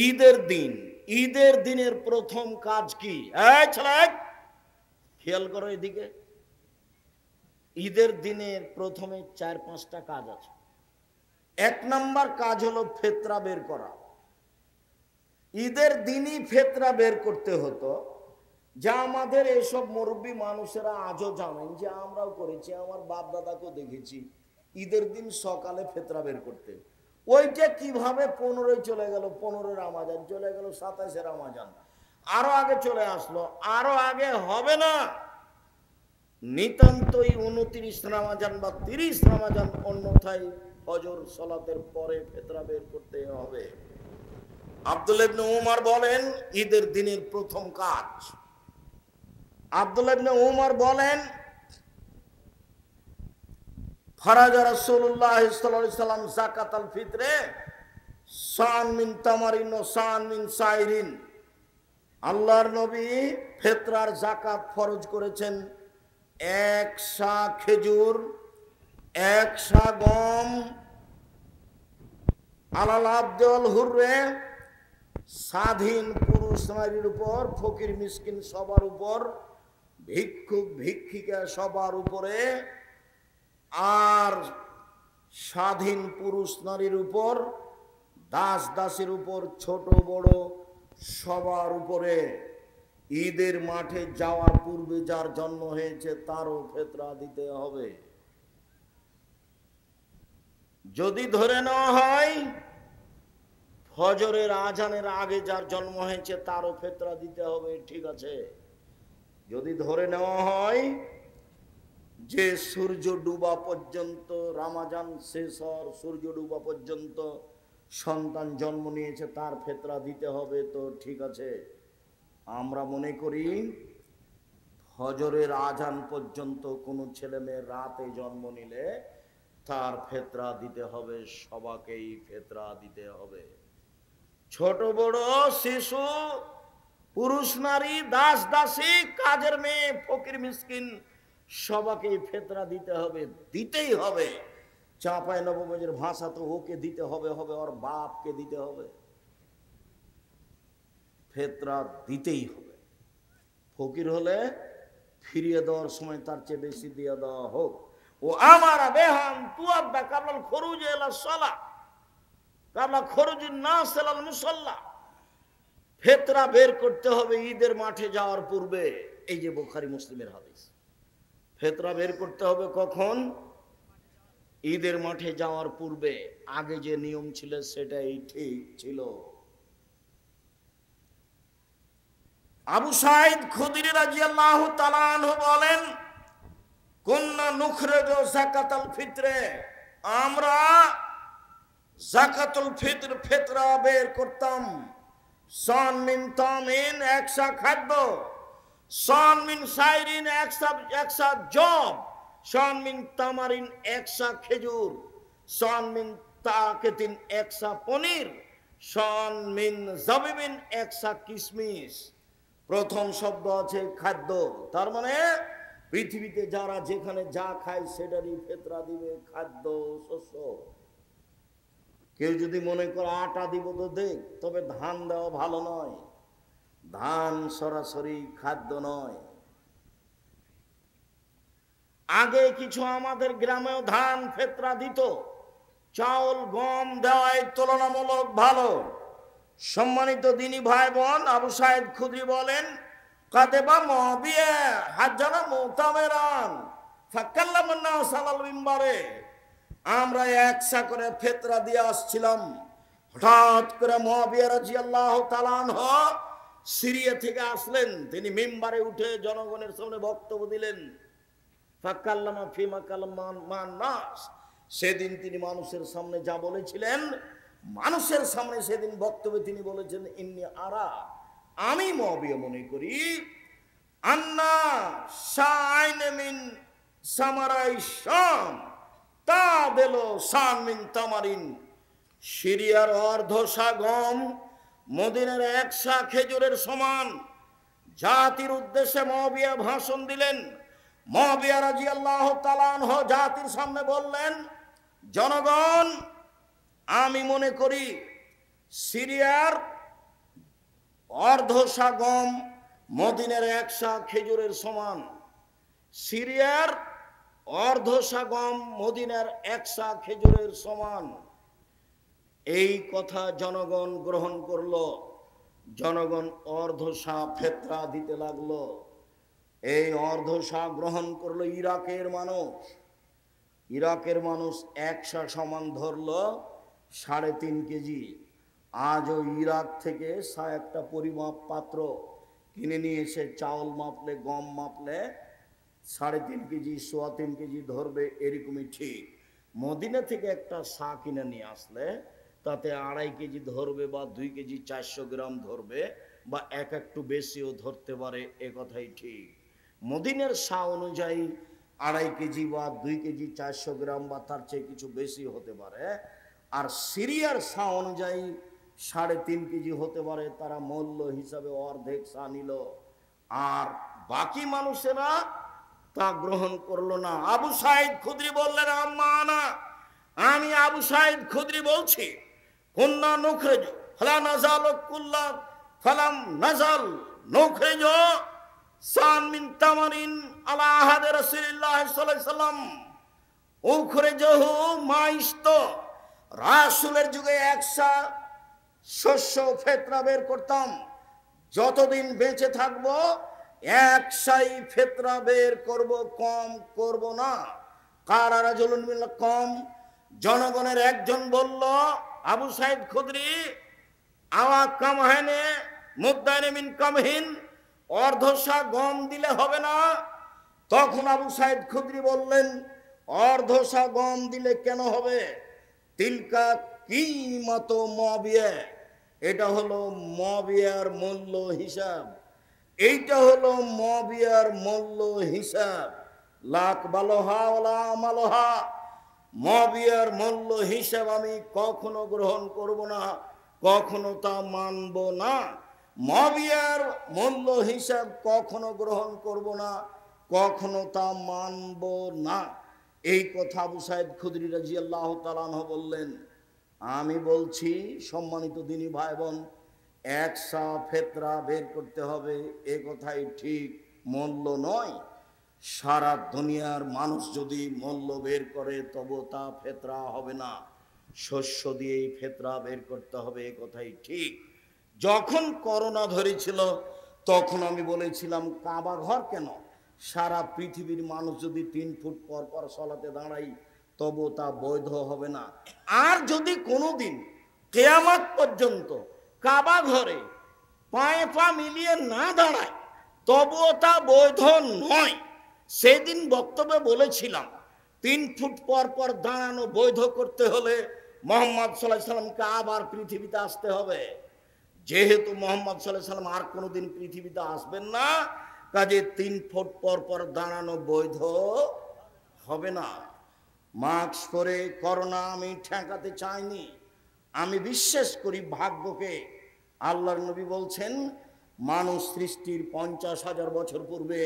ঈদের দিন, ঈদের দিনের প্রথম কাজ কি? ছেলে খেয়াল করো এদিকে। ঈদের দিনের প্রথমে 4-5টা কাজ আছে। 1 নাম্বার কাজ হলো ফেতরা বের করা। ঈদের দিনই ফেতরা বের করতে হতো, যা আমাদের এইসব মুরব্বী মানুষেরা আজও জানেন, যে আমরাও করেছি, আমার বাপ দাদাকেও দেখেছি ঈদের দিন সকালে ফেতরা বের করতে। ওইটা কিভাবে 15 চলে গেল, 15 রমজান চলে গেল, 27 রমজান আরো আগে চলে আসলো, আরো আগে হবে না, নিতান্তই 29 রমজান বা 30 রমজান, অন্যথায় ফজর সালাতের পরে ফেতরা বের করতে হবে। আব্দুল্লাহ ইবনে উমর বলেন ঈদের দিনের প্রথম কাজ। আব্দুল্লাহ ইবনে উমর বলেন ফারাজা রাসূলুল্লাহ সাল্লাল্লাহু আলাইহি সাল্লাম যাকাতাল ফিতরে সান মিন তামারিন ও সান মিন সাইরিন। আল্লাহর নবী ফিতরার যাকাত ফরজ করেছেন 1 সা খেজুর, 1 সা গম, আলাল আব্দুল হুররে, স্বাধীন পুরুষ নারীর উপর, ফকির মিসকিন সবার উপর, ভিক্ষুক ভিক্ষিকা সবার উপরে, আর স্বাধীন পুরুষ নারীর উপর, দাস দাসের উপর, ছোট বড় সবার উপরে। ঈদের মাঠে যাওয়ার পূর্বে যার জন্ম হয়েছে তারও ফিতরা দিতে হবে। যদি ধরে নেওয়া হয় ফজরের আজানের আগে যার জন্ম হয়েছে তারও ফিতরা দিতে হবে, ঠিক আছে। যদি ধরে নেওয়া হয় যে সূর্য ডুবা পর্যন্ত, রমজান শেষ হওয়ার সূর্য ডুবা পর্যন্ত সন্তান জন্ম নিয়েছে, তার ফিতরা দিতে হবে, তো ঠিক আছে। আমরা মনে করি ফজরের আজান পর্যন্ত কোনো ছেলে মেয়ে রাতে জন্ম নিলে তার ফিতরা দিতে হবে, সবাইকেই ফিতরা দিতে হবে। ছোট বড়, শিশু, পুরুষ নারী, দাস দাসী, কাজের মেয়ে, ফকির মিসকিন সবাইকেই ফিতরা দিতে হবে, দিতেই হবে। চাঁপাই নবগঞ্জের ভাষা তো ওকে দিতে হবে, হবে ওর বাপকে দিতে হবে, ফিতরা দিতেই হবে। ফকির হলে ফিরিয়ে দেওয়ার সময় তার চেয়ে বেশি দিয়ে দেওয়া হোক। ও আমারা বেহান তুয়াদ্দা কাবলাল খরুজ ইলা সালাহ কাবলা খরুজিন নাস ইলাল মুসাল্লা। ফিতরা বের করতে হবে ঈদের মাঠে যাওয়ার পূর্বে। এই যে বুখারী মুসলিমের হাদিস। ফিতরা বের করতে হবে কখন? ঈদের মাঠে যাওয়ার পূর্বে। আগে যে নিয়ম ছিল সেটাই ঠিক ছিল। আবু সাঈদ খুদরি রাদিয়াল্লাহু তাআলা আনহু বলেন কুন্না নুখরিজু যাকাতাল ফিতরে, আমরা যাকাতুল ফিতর ফিতরা বের করতাম। সান মিন তামিন 1 সা খাদ্য, সান মিন সাইরিন 1 সা জব, সান মিন তামারিন 1 সা খেজুর, সান মিন তাকাতিন 1 সা পনির, সান মিন জাবিবিন 1 সা কিশমিশ। প্রথম শব্দ আছে খাদ্য, তার মানে পৃথিবীতে যারা যেখানে যা খায় সেটারই ফিতরা দিবে, খাদ্য শস্য। কেউ যদি মনে করে আটা দিব তো দেখ, তবে ধান দেওয়া ভালো নয়, ধান সরাসরি খাদ্য নয়। আগে কিছু আমাদের গ্রামেও ধান ফিতরা দিত, চাউল গম দেওয়াই তুলনামূলক ভালো। সম্মানিত দিনী ভাই বোন, আবু সাঈদ খুদরি বলেন কাদেবা মুআবিয়া হাজ্জানা মুতামিরান ফাকাল্লামান নাস আলাল মিম্বারে, আমরা 1 সা করে ফিতরা দিয়ে আসছিলাম। হঠাৎ করে মুআবিয়া রাদিয়াল্লাহু তাআলা আনহু সিরিয়া থেকে আসলেন, তিনি মিম্বারে উঠে জনগণের সামনে বক্তব্য দিলেন। ফাকাল্লামা ফিমা কালামান মান নাস, সেদিন তিনি মানুষের সামনে যা বলেছিলেন, মানুষের সামনে সেদিন বক্তব্যে তিনি বলেছেন ইন্নী আরা, আমি মুআবিয়া মনে করি, আন্না শাইন মিন সামারাই শাম তাদেলো সান মিন তামারিন, সিরিয়ার অর্ধশা গম মদিনার 1 সা খেজুরের সমান। জাতির উদ্দেশ্যে মুআবিয়া ভাষণ দিলেন। মুআবিয়া রাদিয়াল্লাহু তাআলা আনহু জাতির সামনে বললেন, জনগণ, আমি মনে করি সিরিয়ার অর্ধশা গম মদিনের 1 সা খেজুরের সমান। সিরিয়ার অর্ধশা গম মদিনার 1 সা খেজুরের সমান। এই কথা জনগণ গ্রহণ করলো। জনগণ অর্ধশা ফেতরা দিতে লাগলো। এই অর্ধশা গ্রহণ করলো ইরাকের মানুষ। ইরাকের মানুষ 1 সা সমান ধরলো 3.5 কেজি। আজও ইরাক থেকে একটা পরিমাপ পাত্র কিনে নিয়ে এসে চাউল মাপলে, গম মাপলে 3.5 কেজি, 3.25 কেজি ধরবে, এরকমই ঠিক। মদিনা থেকে একটা সা কিনে নিয়ে আসলে তাতে 2.5 কেজি ধরবে, বা 2 কেজি 400 গ্রাম ধরবে, বা একটু বেশিও ধরতে পারে, এ কথাই ঠিক। মদিনার সা অনুযায়ী 2.5 কেজি বা 2 কেজি 400 গ্রাম বা তার চেয়ে কিছু বেশি হতে পারে। আর সিরিয়ার সা অনুযায়ী 3.5 কেজি হতে পারে। তারা মূল্য হিসাবে অর্ধেক সা নিল, আর বাকি মানুষেরা তা গ্রহণ করলো না। আবু সাইদ খুদরি বললেন, আম্মানা, আমি আবু সাইদ খুদরি বলছি, কুন্না নুখরিজু ফালা নাযালু কুল্লা ফালাম নাযাল নুখরিজু সান মিন তামারিন আলা আহাদি রাসূলিল্লাহ সাল্লাল্লাহু আলাইহি ওয়াসাল্লাম উখরিজুহু মাইস্ত। রাসূলের যুগে 1 সা শস্য ফেতরা বের করতাম। যতদিন বেঁচে থাকবো 1 সাই ফেতরা বের করব, কম করব না। কারা রাজুলুন মিনাল কম, জনগণের একজন বলল, আবু সাইদ খুদরি, আওয়া কামহানে মুদ্দাইনে মিন কামহিন, অর্ধশা গম দিলে হবে না? তখন আবু সাইদ খুদরি বললেন, অর্ধশা গম দিলে কেন হবে? তিলকা কিমাত মুআবিয়া, এটা হলো মুআবিয়ার মূল্য হিসাব। এইটা হলো মুআবিয়ার মূল্য হিসাব। লাক বালোহা ওয়ালা আমালোহা, মুআবিয়ার মূল্য হিসাব আমি কখনো গ্রহণ করব না, কখনো তা মানব না। মুআবিয়ার মূল্য হিসাব কখনো গ্রহণ করব না, কখনো তা মানব না। এই কথা আবু সাইদ খুদরি রাদিয়াল্লাহু তাআলা আনহু বললেন। আমি বলছি, সম্মানিত দিনী ভাই বোন, 1 সা ফেতরা বের করতে হবে, এ কথাই ঠিক, মূল্য নয়। সারা দুনিয়ার মানুষ যদি মূল্য বের করে তবু তা ফেতরা হবে না, শস্য দিয়েই ফেতরা বের করতে হবে, এ কথাই ঠিক। যখন করোনা ধরেছিল তখন আমি বলেছিলাম, কাবা ঘর কেন, সারা পৃথিবীর মানুষ যদি 3 ফুট পর পর সলাতে দাঁড়াই তবু তা বৈধ হবে না। আর যদি কোনোদিন কিয়ামত পর্যন্ত কাবা ঘরে পায়ে পা মিলিয়ে না দাঁড়ায় তবুও তা বৈধ নয়। সেদিন বক্তব্যে বলেছিলাম, 3 ফুট পর পর দাঁড়ানো বৈধ করতে হলে মুহাম্মদ সাল্লাল্লাহু আলাইহি সাল্লামকে আবার পৃথিবীতে আসতে হবে। যেহেতু মুহাম্মদ সাল্লাল্লাহু আলাইহি সাল্লাম আর কোনোদিন পৃথিবীতে আসবেন না, কাজে 3 ফুট পর পর দাঁড়ানো বৈধ হবে না। মাস্ক পরে করোনা আমি ঠেকাতে চাইনি। আমি বিশ্বাস করি ভাগ্যকে। আল্লাহর নবী বলছেন, মানুষ সৃষ্টির 50,000 বছর পূর্বে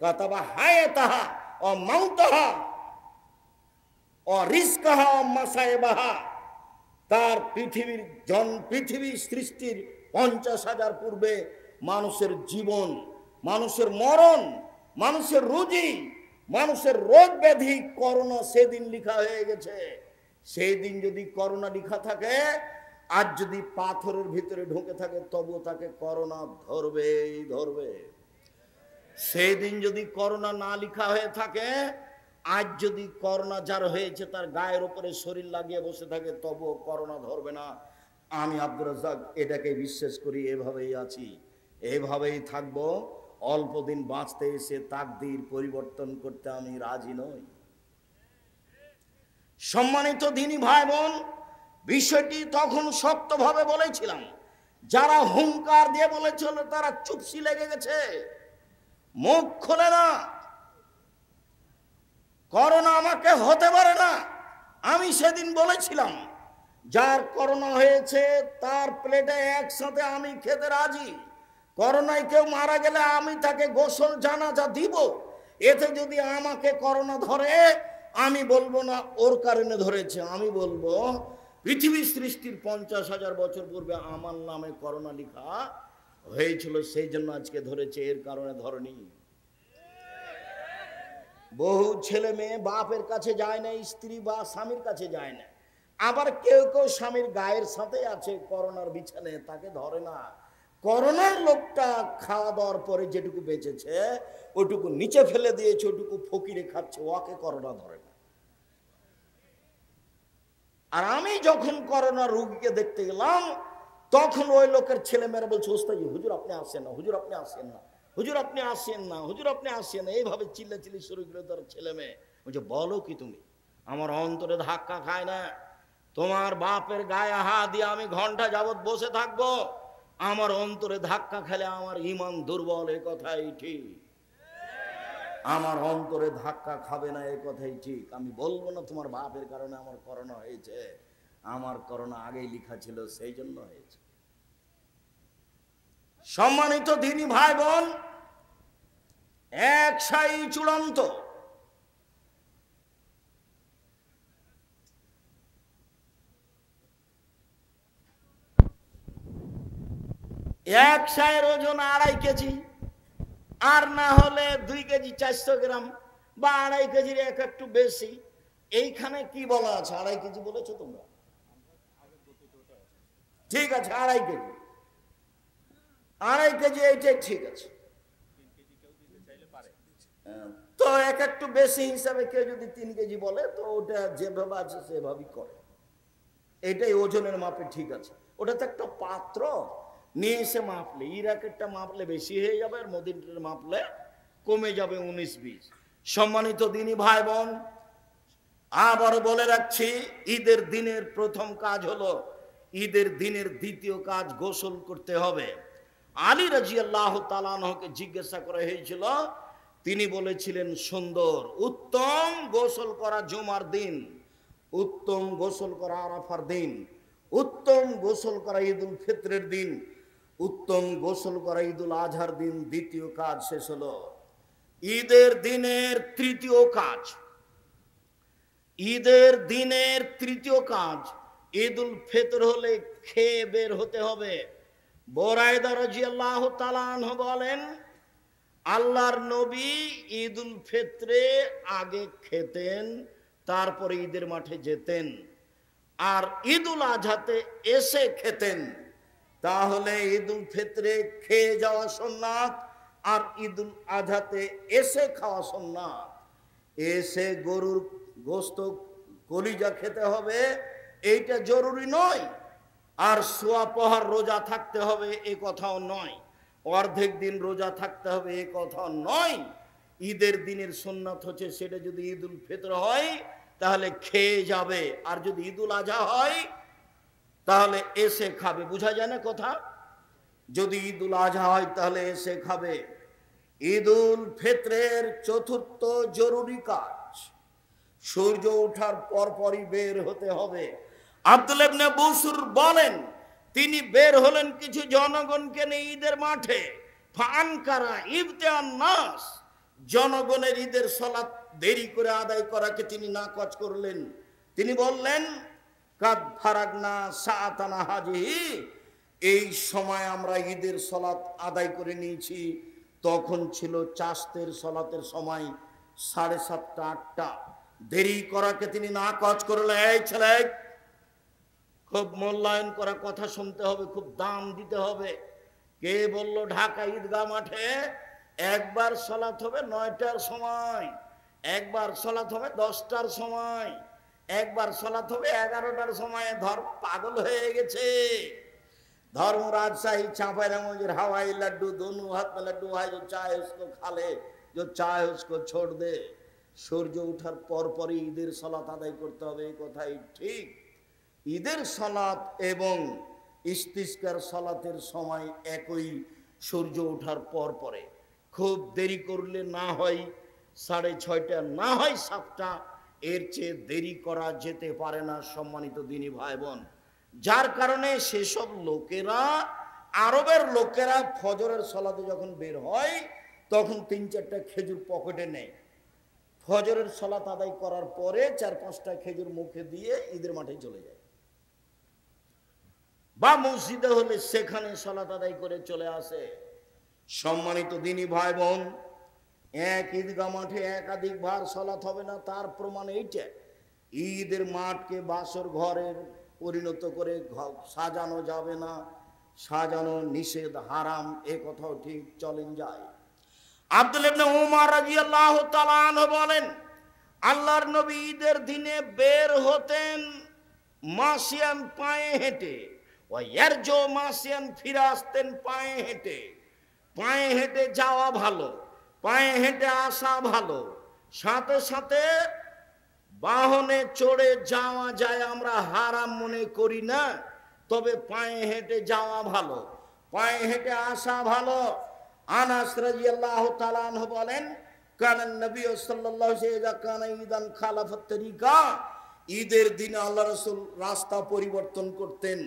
কাতাবা হায়াতাহা ও মাউতাহা ও রিজকাহা ও মাসায়েবাহা, তার পৃথিবী সৃষ্টির 50,000 পূর্বে মানুষের জীবন, মানুষের মরণ, মানুষের রুজি, মানুষের রোগ ব্যাধি, করোনা সেদিন লেখা হয়ে গেছে। সেই দিন যদি করোনা লেখা থাকে, আজ যদি পাথরের ভিতরে ঢুকে থাকে তবু তাকে করোনা ধরবেই ধরবে। সেই দিন যদি করোনা না লেখা হয়ে থাকে, আজ যদি করোনা যার হয়েছে তার গায়ের উপরে শরীর লাগিয়ে বসে থাকে তবুও করোনা ধরবে না। আমি আব্দুর রাজ্জাক এটাকে বিশ্বাস করি, এভাবেই আছি, এভাবেই থাকবো। অল্প দিন বাঁচতে এসে তাকদীর পরিবর্তন করতে আমি রাজি নই। সম্মানিত দিনী ভাই বোন, বিষয়টি তখন শক্তভাবে বলেছিলাম। যারা হুঙ্কার দিয়ে বলেছিল তারা চুপসি লেগে গেছে, মুখ খোলে না। করোনা আমাকে হতে পারে না। আমি সেদিন বলেছিলাম, যার করোনা হয়েছে তার প্লেটে একসাথে আমি খেতে রাজি। করোনায় কেউ মারা গেলে আমি তাকে গোসল জানাজা দিব। এতে যদি আমাকে করোনা ধরে, আমি বলবো না ওর কারণে ধরেছে, আমি বলবো পৃথিবী সৃষ্টির 50,000 বছর পূর্বে আমার নামে করোনা লেখা হয়েছিল, সেই জন্য আজকে ধরেছে, এর কারণে ধরেনি। বহু ছেলে মেয়ে বাপের কাছে যায় না, স্ত্রী বা স্বামীর কাছে যায় না। আবার কেউ কেউ স্বামীর গায়ের সাথে আছে করোনার বিছানে, তাকে ধরে না। করোনার লোকটা খাওয়া দাওয়ার পরে যেটুকু বেঁচেছে ওটুকু নিচে ফেলে দিয়েছে, ওটুকু ফকিরে খাচ্ছে, ওকে করোনা ধরে না। আর আমি যখন করোনা রোগীকে দেখতে গেলাম তখন ওই লোকের ছেলে মেয়েরা বলছে, ওস্তাজি হুজুর আপনি আসেন না, হুজুর আপনি আসেন না, হুজুর আপনি আসেন না, হুজুর আপনি আসেন না, এইভাবে চিল্লাচিল্লি শুরু করে তার ছেলে মেয়ে। বলছে বলো কি তুমি? আমার অন্তরে ধাক্কা খায় না। তোমার বাপের গায়ে হাত দিয়ে আমি ঘন্টা যাবৎ বসে থাকবো, আমার অন্তরে ধাক্কা খেলে আমার ঈমান দুর্বল, এ কথাই ঠিক। আমার অন্তরে ধাক্কা খাবে না, এ কথাই ঠিক। আমি বলবো না তোমার বাপের কারণে আমার করোনা হয়েছে, আমার করোনা আগেই লেখা ছিল, সেই জন্য হয়েছে। সম্মানিত দিনী ভাই বোন, এক সাই চূড়ান্ত। এক সাইয়ের ওজন 2.5 কেজি, আর না হলে 2 কেজি 400 গ্রাম, বা 2.5 কেজির একটু বেশি। এইখানে কি বলা আছে? 2.5 কেজি বলেছো তোমরা? ঠিক আছে, 2.5 কেজি, 2.5 কেজি, এইটাই ঠিক আছে। তো একটু বেশি হিসাবে কেউ যদি 3 কেজি বলে তো ওটা যেভাবে আছে সেভাবেই করে, এটাই ওজনের মাপে ঠিক আছে। ওটা তো একটা পাত্র, নিয়ে এসে মাপলে, ইরাকেরটা মাপলে বেশি হয়ে যাবে, আর মদিনার মাপলে কমে যাবে 19-20। সম্মানিত দিনী ভাই বোন, আবার বলে রাখছি, ঈদের দিনের প্রথম কাজ হলো, ঈদের দিনের দ্বিতীয় কাজ গোসল করতে হবে। আলী রাদিয়াল্লাহু তাআলা আনহুকে জিজ্ঞাসা করা হয়েছিল, তিনি বলেছিলেন সুন্দর, উত্তম গোসল করা জুমার দিন, উত্তম গোসল করা আরাফার দিন, উত্তম গোসল করা ঈদুল ফিতরের দিন, উত্তম গোসল করা ঈদুল আজহার দিন। দ্বিতীয় কাজ শেষ হলো। ঈদের দিনের তৃতীয় কাজ, ঈদের দিনের তৃতীয় কাজ, ঈদুল ফিতর হলে খেয়ে বের হতে হবে। বুরায়দা রাদিয়াল্লাহু তাআলা আনহু বলেন, আল্লাহর নবী ঈদুল ফিতরে আগে খেতেন, তারপরে ঈদের মাঠে যেতেন, আর ঈদুল আজহাতে এসে খেতেন। তাহলে ঈদুল ফিতরে খেয়ে যাওয়া সুন্নাত, আর ঈদুল আজহাতে এসে খাওয়া সুন্নাত। এসে গরুর গোস্ত কলিজা খেতে হবে, এইটা জরুরি নয়। আর সোয়া পহার রোজা থাকতে হবে, এ কথাও নয়। অর্ধেক দিন রোজা থাকতে হবে, এ কথাও নয়। ঈদের দিনের সুন্নাত হচ্ছে, সেটা যদি ঈদুল ফিতর হয় তাহলে খেয়ে যাবে, আর যদি ঈদুল আজহা হয় তাহলে এসে খাবে। বুঝা যায় না কথা? যদি ঈদুল আজহা হয় তাহলে এসে খাবে। ঈদুল ফিতরের চতুর্থ জরুরি কাজ, সূর্য ওঠার পরপরই বের হতে হবে। আব্দুল্লাহ ইবনে বুসর বলেন, তিনি বের হলেন কিছু জনগণকে নিয়ে ঈদের মাঠে। ফানকারা ইবতিআন নাস, জনগণের ঈদের সালাত দেরি করে আদায় করাকে তিনি নাকচ করলেন। তিনি বললেন, কাদ ফারাগনা সাআতানা হাজিহি, এই সময় আমরা ঈদের সালাত আদায় করে নিয়েছি। তখন ছিল চাষতের সালাতের সময় 7:30 8টা। দেরি করাকে তিনি নাকচ করলেন। এই ছেলে, খুব মূল্যায়ন করা কথা শুনতে হবে, খুব দাম দিতে হবে। কে বলল ঢাকা ঈদগাহ মাঠে একবার সালাত হবে 9টার সময়, একবার সালাত হবে 10টার সময়, একবার সালাত হবে 11টার সময়? ধর্ম পাগল হয়ে গেছে। धर्म राजशाही चांपाइनगंज हवाई लड्डू दोनों हाथ में लड्डू है, जो चाहे उसको खा ले, जो चाहे उसको छोड़ दे। সূর্য ওঠার পরপরই ঈদের সালাত আদায় করতে হবে, এই কথাই ঠিক। ঈদের সালাত এবং ইস্তিসকার সালাতের সময় একই, সূর্য ওঠার পরপরে। খুব দেরি করলে না হয় 6:30, না হয় 7টা, এর চেয়ে দেরি করা যেতে পারে না সম্মানিত দিনী ভাই বোন। যার কারণে সেসব লোকেরা, আরবের লোকেরা ফজরের সালাতে যখন বের হয় তখন 3-4টা খেজুর পকেটে নেয়। ফজরের সালাত আদায় করার পরে 4-5টা খেজুর মুখে দিয়ে ঈদের মাঠে চলে যায়। বা মসজিদে হলে সেখানে সালাত আদায় করে চলে আসে। সম্মানিত দিনী ভাই বোন, এক ঈদগাহ মাঠে একাধিকবার সালাত হবে না, তার প্রমাণ এইটা। ঈদের মাঠকে বাসর ঘরের পরিণত করে সাজানো যাবে না, সাজানো নিষেধ, হারাম, এ কথাও ঠিক চলেন যায়। আব্দুল ইবনে উমর রাদিয়াল্লাহু তাআলা আনহু বলেন, আল্লাহর নবী ঈদের দিনে বের হতেন মাসিয়ান, পায়ে হেঁটে, ও ইয়ারজু মাসিয়ান, ফিরে আসতেন পায়ে হেঁটে। পায়ে হেঁটে যাওয়া ভালো, পায়ে হেঁটে আসা ভালো, সাথে সাথে বাহনে চড়ে যাওয়া যায়, আমরা হারাম মনে করি না, তবে পায়ে হেঁটে যাওয়া ভালো, পায়ে হেঁটে আসা ভালো। আনাস রাদিয়াল্লাহু তাআলা আনহু বলেন, কানান নবী সাল্লাল্লাহু আলাইহি ওয়া সাল্লাম ঈদান খালাফাত তরিকা, ঈদের দিনে আল্লাহ রাসূল রাস্তা পরিবর্তন করতেন,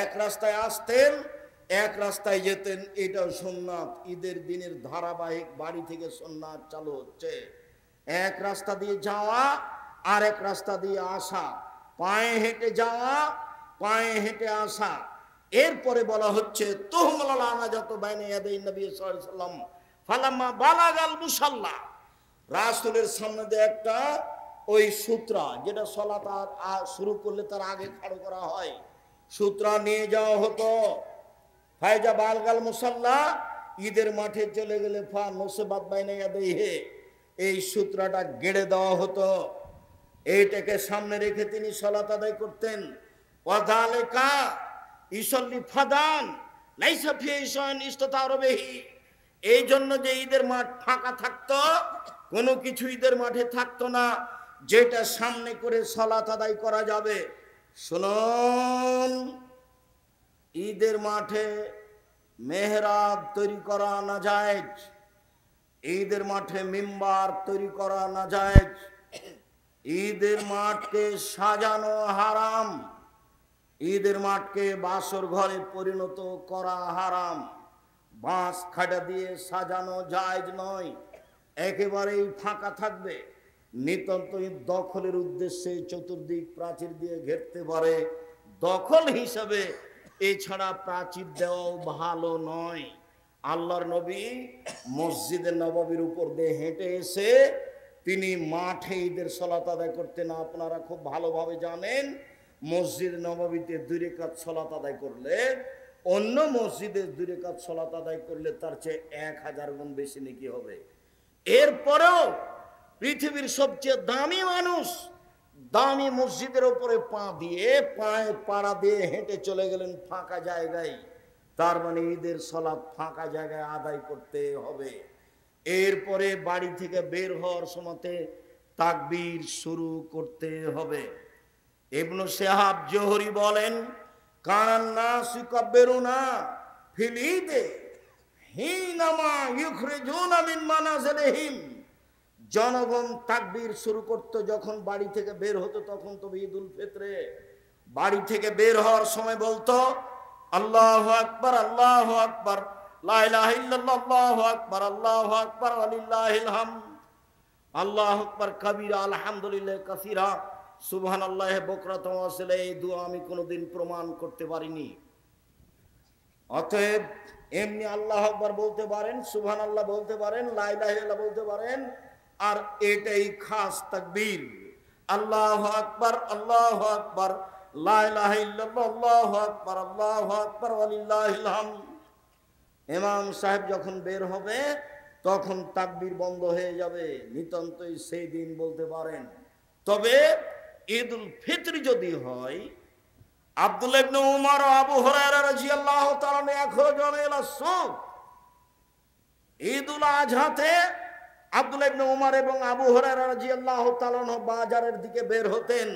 এক রাস্তায় আসতেন, এক রাস্তায় যেতেন। এটাও সুন্নাত, ঈদের দিনের ধারাবাহিক বাড়ি থেকে সুন্নাত চালু হচ্ছে। এক রাস্তা দিয়ে যাওয়া আর এক রাস্তা দিয়ে আসা, পায়ে হেঁটে যাওয়া, পায়ে হেঁটে আসা। এরপরে বলা হচ্ছে তুহমাল আনাজাত বাইনা ইয়াদাই নবী সাল্লাল্লাহু আলাইহি ওয়াসাল্লাম ফালাম্মা বালাগাল মুসাল্লা, রাসূলের সামনে দিয়ে একটা ওই সূত্রা, যেটা সালাত শুরু করলে তার আগে খাড়ো করা হয়, সূত্রা নিয়ে যাওয়া হতো। ফায়জা বালগাল মুসাল্লা, ঈদের মাঠে চলে গেলে ফা নসবাত বাইনা ইয়াদাইহি, এই সূত্রটা গেড়ে দেওয়া হতো। এইটাকে সামনে রেখে তিনি সালাত আদায় করতেন। ওয়াযালিকা ইসাল্লি ফাদান লাইসা ফি শাইইন ইসতাতারু বিহি, এই জন্য যে ঈদের মাঠ ফাঁকা থাকতো, কোনো কিছু ঈদের মাঠে থাকতো না যেটা সামনে করে সালাত আদায় করা যাবে। শুনুন, ঈদের মাঠে মেহরাব তৈরি করা নাজায়েজ, ঈদের মাঠে মিম্বার তৈরি করা নাজায়েজ, ঈদের মাঠকে সাজানো হারাম, ঈদের মাঠকে বাসর ঘরে পরিণত করা হারাম, বাঁশ খাটা দিয়ে সাজানো জায়েজ নয়, একেবারেই ফাঁকা থাকবে। নিতান্ত দখলের উদ্দেশ্যে চতুর্দিক প্রাচীর দিয়ে ঘেরতে পারে, দখল হিসাবে, এছাড়া প্রাচীর দেওয়াও ভালো নয়। আল্লাহর নবী মসজিদে নববীর উপর দিয়ে হেঁটে এসে তিনি মাঠে ঈদের সালাত আদায় করতেন। আপনারা খুব ভালোভাবে জানেন, মসজিদ নববীতে 2 রাকাত সালাত আদায় করলে অন্য মসজিদে 2 রাকাত সালাত আদায় করলে তার চেয়ে 1000 গুণ বেশি নেকি হবে। এরপরেও পৃথিবীর সবচেয়ে দামি মানুষ দামি মসজিদের উপরে পা দিয়ে, পায়ে পাড়া দিয়ে হেঁটে চলে গেলেন ফাঁকা জায়গায়, তার মানে ঈদের সালাত ফাঁকা জায়গায় আদায় করতে হবে। এরপরে বাড়ি থেকে বের হওয়ার সময়তে তাকবীর শুরু করতে হবে। ইবনে শিহাব জোহরি বলেন, কানান নাস ইকাব্বিরুনা ফিল ঈদে হিনামা ইখরিজুনা মিন মানাজিলিহিম, জনগণ তাকবীর শুরু করতো যখন বাড়ি থেকে বের হতো, তখন তো ঈদুল ফিতরে। বাড়ি থেকে বের হওয়ার সময় বলতো আল্লাহু আকবার, আল্লাহু আকবার, লা ইলাহা ইল্লাল্লাহ, আল্লাহু আকবার, আল্লাহু আকবার, ওয়ালিল্লাহিল হামদ, আল্লাহু আকবার কাবীরা, আলহামদুলিল্লাহ কাসীরা, সুবহানাল্লাহি বুকরাতাও ওয়া আসীলা। এই দোয়া আমি কোনোদিন প্রমাণ করতে পারিনি। অতএব এমনি আল্লাহু আকবার বলতে পারেন, সুবহানাল্লাহ বলতে পারেন, লা ইলাহা ইল্লাল্লাহ বলতে পারেন, আর এটাই খাস তাকবীর, আল্লাহু আকবার, আল্লাহু আকবার, লা ইলাহা ইল্লাল্লাহ, আল্লাহু আকবার, আল্লাহু আকবার, ওয়ালিল্লাহিল হামদ। ইমাম সাহেব যখন বের হবে তখন তাকবীর বন্ধ হয়ে যাবে, নিতান্তই সেই দিন বলতে পারেন। তবে ঈদুল ফিতর যদি হয়, আব্দুল্লাহ ইবনে উমর ও আবু হুরায়রা রাদিয়াল্লাহু তাআলা ইয়াখরুজুনা ইলা সুক, ঈদুল আজহাতে আব্দুল্লাহ ইবনে উমর এবং আবু হুরায়রা রাদিয়াল্লাহু তাআলা বাজারের দিকে বের হতেন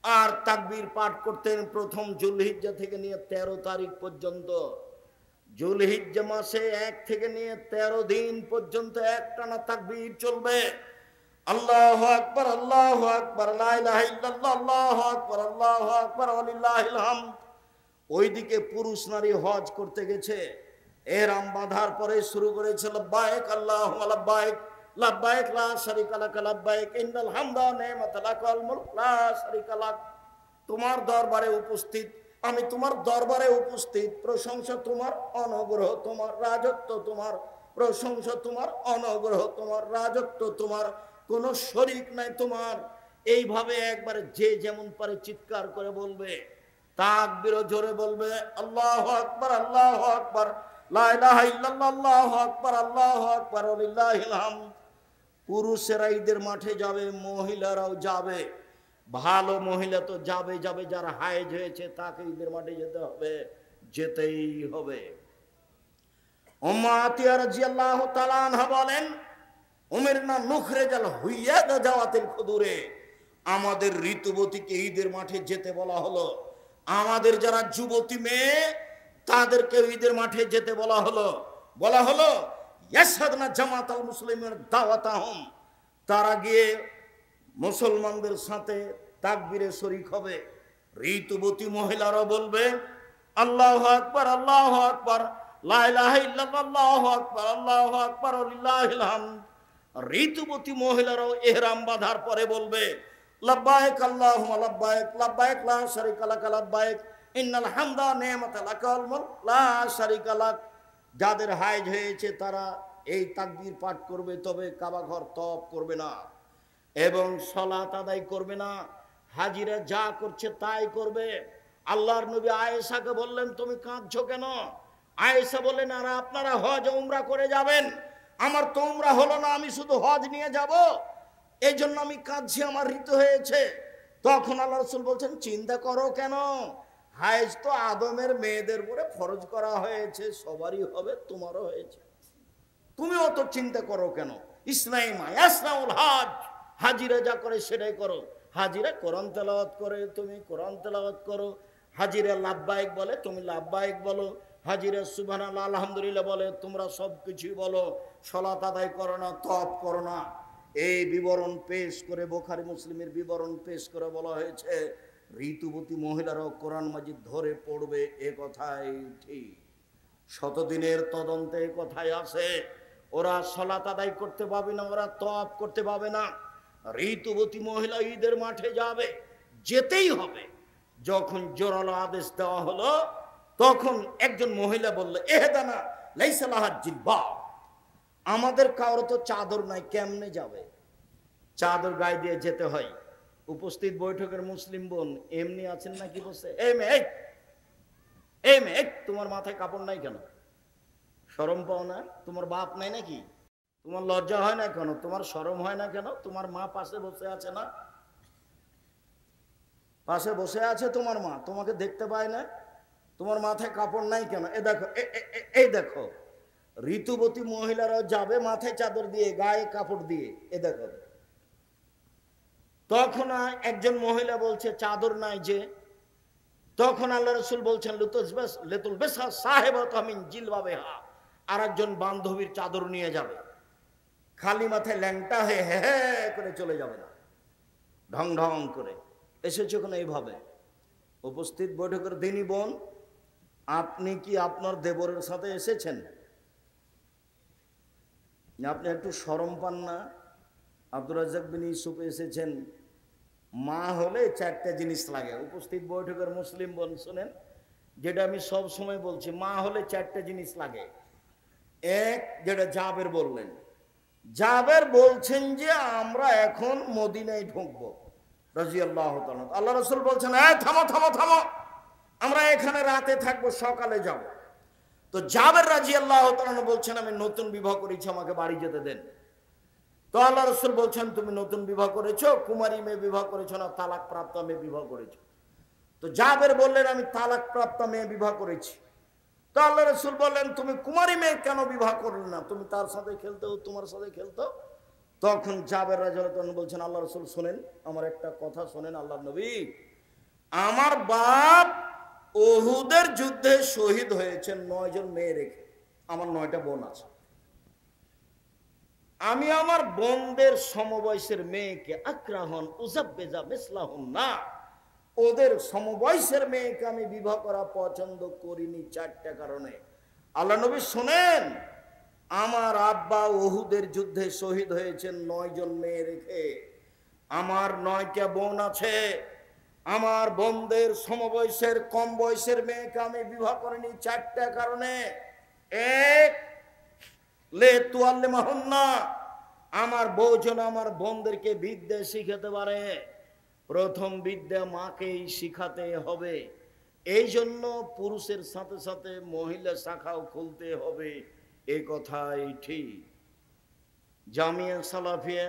আর তাকবীর পাঠ করতেন প্রথম যুলহিজ্জা থেকে নিয়ে 13 তারিখ পর্যন্ত। যুলহিজ্জা মাসে 1 থেকে নিয়ে 13 দিন পর্যন্ত একটানা তাকবীর চলবে। আল্লাহু আকবার, আল্লাহু আকবার, লা ইলাহা ইল্লাল্লাহ, আল্লাহু আকবার, আল্লাহু আকবার, ওয়ালিল্লাহিল হামদ। ওইদিকে পুরুষ নারী হজ করতে গেছে, এহরাম বাঁধার পরে শুরু করেছে লাব্বাইক আল্লাহুম্মা লাব্বাইক, লাব্বাইক লা শারীকা লাক লাব্বাইক, ইন্নাল হামদা ওয়া নি'মাতা লাক ওয়াল মুলক লা শারীকা লাক। তোমার দরবারে উপস্থিত আমি তোমার দরবারে উপস্থিত, প্রশংসা তোমার, অনুগ্রহ তোমার, রাজত্ব তোমার, প্রশংসা তোমার, অনুগ্রহ তোমার, রাজত্ব তোমার, কোনো শরীক নাই তোমার। এইভাবে একবারে যে যেমন পারে চিৎকার করে বলবে, তাকবীর জোরে বলবে, আল্লাহু আকবার, আল্লাহু আকবার, লা ইলাহা ইল্লাল্লাহ, আল্লাহু আকবার, আল্লাহু আকবার, লিল্লাহিল হামদ। পুরুষেরা ঈদের মাঠে যাবে, মহিলারাও যাবে। ভালো মহিলা তো যাবে যাবে, যারা হায়েজ হয়েছে তাকে ঈদের মাঠে যেতে হবে, যেতেই হবে। উম্মে আতিয়া রাদিয়াল্লাহু তাআলা আনহা বলেন, উমিরনা নুখরিজাল হুইয়াদা জাওয়াতিল খুদুরে, আমাদের ঋতুবতীকে ঈদের মাঠে যেতে বলা হলো। আমাদের যারা যুবতী মেয়ে তাদেরকে ঈদের মাঠে যেতে বলা হলো। বলা হলো ইয়াশহাদনা জামাতাল মুসলিমিন দাওয়াতাহুম, তারা গিয়ে মুসলমানদের সাথে তাকবীরে শরীক হবে। ঋতুবতী মহিলারা বলবে আল্লাহু আকবার, আল্লাহু আকবার, লা ইলাহা ইল্লাল্লাহ, আল্লাহু আকবার, আল্লাহু আকবার, লিল্লাহিল হামদ। ঋতুবতী মহিলারাও ইহরাম বাঁধার পরে বলবে লাব্বাইক আল্লাহুম্মা লাব্বাইক, লাব্বাইক লা শারীকা লাক, লাব্বাইক ইন্নাল হামদা নি'মাতা লাক ওয়াল মুলক লা শারীকা লাক। যাদের হায়েজ হয়েছে তারা এই তাকবীর পাঠ করবে, তবে কাবা ঘর তওয়াফ করবে না এবং সালাত আদায় করবে না। হাজিরা যা করছে তাই করবে। আল্লাহর নবী আয়েশাকে বললেন, তুমি কাঁদছো কেন? আয়েশা বললেন, আর আপনারা হজ উমরা করে যাবেন, আমার তো উমরা হলো না, আমি শুধু হজ নিয়ে যাব, এই জন্য আমি কাঁদছি, আমার ঋতু হয়েছে। তখন আল্লাহ রাসূল বলছেন, চিন্তা করো কেন, হায়েজ তো আদমের মেয়েদের উপরে ফরজ করা হয়েছে, সবারই হবে, তোমারও হয়েছে, তুমি অত চিন্তা করো কেন? ইসলামা ইয়াসনাউল হজ, হাজিরা যা করে সেটাই করো। হাজিরা কোরআন তেলাওয়াত করে, তুমি কোরআন তেলাওয়াত করো। হাজিরা লাব্বাইক বলে, তুমি লাব্বাইক বলো। হাজিরা সুবহানাল্লাহ আলহামদুলিল্লাহ বলে, তোমরা সব কিছুই বলো। সালাত আদায় করো না, তওয়াফ করো না। এই বিবরণ পেশ করে, বুখারী মুসলিমের বিবরণ পেশ করে বলা হয়েছে ঋতুবতী মহিলারাও কোরআন মাজিদ ধরে পড়বে, এ কথাই ঠিক। শতদিনের তদন্তে কথাই আছে, ওরা সালাত আদায় করতে পাবে না, ওরা তওয়াফ করতে পাবে না। ঋতুবতী মহিলা ঈদের মাঠে যাবে, যেতেই হবে। যখন জোরালো আদেশ দেওয়া হলো, তখন একজন মহিলা বলল, এহদানা লাইসা লাহা জিলবা, আমাদের কারো তো চাদর নাই, কেমনে যাবে? চাদর গায়ে দিয়ে যেতে হয়। উপস্থিত বৈঠকের মুসলিম বোন এমনি আছেন নাকি বসে, এই মেয়ে, এই মেয়ে, তোমার মাথায় কাপড় নাই কেন? শরম পাও না? তোমার বাপ নাই নাকি? তোমার লজ্জা হয় না কেন? তোমার শরম হয় না কেন? তোমার মা পাশে বসে আছে না? পাশে বসে আছে তোমার মা, তোমাকে দেখতে পায় না? তোমার মাথায় কাপড় নাই কেন? এ দেখো, এই দেখো, ঋতুবতী মহিলারাও যাবে মাথায় চাদর দিয়ে, গায়ে কাপড় দিয়ে, এ দেখো। তখন একজন মহিলা বলছে চাদর নাই যে। তখন আল্লাহ রাসূল বলছেন লেতুল বেসা সাহেবাতা মিন জিলবাবিহা, আর একজন বান্ধবীর চাদর নিয়ে যাবে, খালি মাথায় ল্যাংটা হয়ে হে হে করে চলে যাবে না, ঢং ঢং করে। এসেছে কোনো এইভাবে? উপস্থিত বৈঠকের দিনী বোন, আপনি কি আপনার দেবরের সাথে এসেছেন? আপনি একটু শরম পান না? আব্দুর রাজ্জাক বিন ইউসুফ এসেছেন, মা হলে চারটা জিনিস লাগে। উপস্থিত বৈঠকের মুসলিম বোন শুনেন, যেটা আমি সব সময় বলছি, মা হলে চারটা জিনিস লাগে। এক, যেটা জাবের বললেন, জাবের বলছেন যে আমরা এখন মদিনায় ঢুকবো রাদিয়াল্লাহু তাআলা। আল্লাহ রাসূল বলছেন, এই থামো থামো থামো, আমরা এখানে রাতে থাকবো, সকালে যাব। তো জাবের রাদিয়াল্লাহু তাআলা বলছেন, আমি নতুন বিবাহ করেছি, আমাকে বাড়ি যেতে দেন। তো আল্লাহ রাসূল বলছেন, তুমি নতুন বিবাহ করেছো, কুমারী মেয়ে বিবাহ করেছো না তালাক প্রাপ্ত মেয়ে বিবাহ করেছো? তো জাবের বললেন, আমি তালাক প্রাপ্ত মেয়ে বিবাহ করেছি। তো আল্লাহ রাসূল বললেন, তুমি কুমারী মেয়ে কেন বিবাহ করলে না? তুমি তার সাথে খেলতো, তোমার সাথে খেলতো। তখন জাবের রাদিয়াল্লাহু তাআলা বলছেন, আল্লাহ রাসূল শোনেন, আমার একটা কথা শোনেন আল্লাহর নবী, আমার বাপ উহুদের যুদ্ধে শহীদ হয়েছেন 9 জন মেয়ে রেখে, আমার 9টা বোন আছে। আমি আমার বোনদের সমবয়সের মেয়েকে আক্রাহন উজাব্বেজা মিসলাহুন না, ওদের সমবয়সের মেয়েকে আমি বিবাহ করা পছন্দ করিনি 4টা কারণে। আল্লাহ নবী শুনেন, আমার আব্বা উহুদের যুদ্ধে শহীদ হয়েছেন 9 জন মেয়ে রেখে, আমার 9টা বোন আছে, আমার বোনদের সমবয়সের কম বয়সের মেয়েকে আমি বিবাহ করিনি 4টা কারণে। এক, লে তুয়াল্লে মাহুন্না, আমার বউ যেন আমার বোনদেরকে বিদ্যা শিখাতে পারে। প্রথম বিদ্যা মাকেই শিখাতে হবে। এই জন্য পুরুষের সাথে সাথে মহিলা শাখাও খুলতে হবে, এ কথাই ঠিক। জামিয়া সালাফিয়া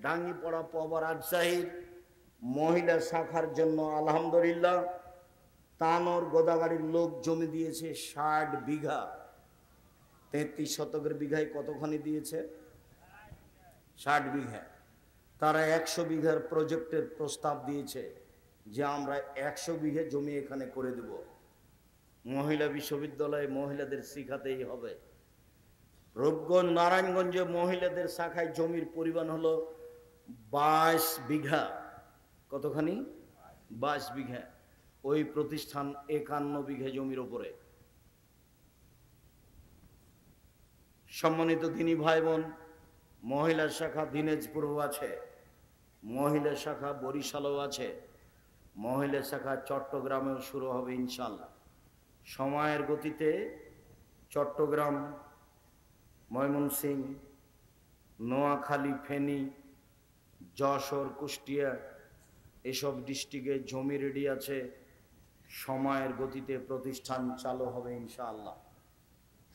ডাঙ্গিপাড়া পবা রাজশাহীর মহিলা শাখার জন্য আলহামদুলিল্লাহ তানোর গোদাগাড়ির লোক জমি দিয়েছে 60 বিঘা। 33 শতকের বিঘায় কতখানি দিয়েছে? 60 বিঘা। তারা 100 বিঘার প্রজেক্টের প্রস্তাব দিয়েছে যে আমরা 100 বিঘা জমি এখানে করে দেব। মহিলা বিশ্ববিদ্যালয়ে মহিলাদের শিখাতেই হবে। রূপগঞ্জ নারায়ণগঞ্জে মহিলাদের শাখায় জমির পরিমাণ হলো 22 বিঘা। কতখানি? 22 বিঘা। ওই প্রতিষ্ঠান 51 বিঘা জমির ওপরে। সম্মানিত দিনী ভাই বোন, মহিলা শাখা দিনাজপুরেও আছে, মহিলা শাখা বরিশালেও আছে, মহিলা শাখা চট্টগ্রামেও শুরু হবে ইনশাল্লাহ। সময়ের গতিতে চট্টগ্রাম, ময়মনসিংহ, নোয়াখালী, ফেনী, যশোর, কুষ্টিয়া এসব ডিস্ট্রিক্টে জমি রেডি আছে। সময়ের গতিতে প্রতিষ্ঠান চালু হবে ইনশাআল্লাহ।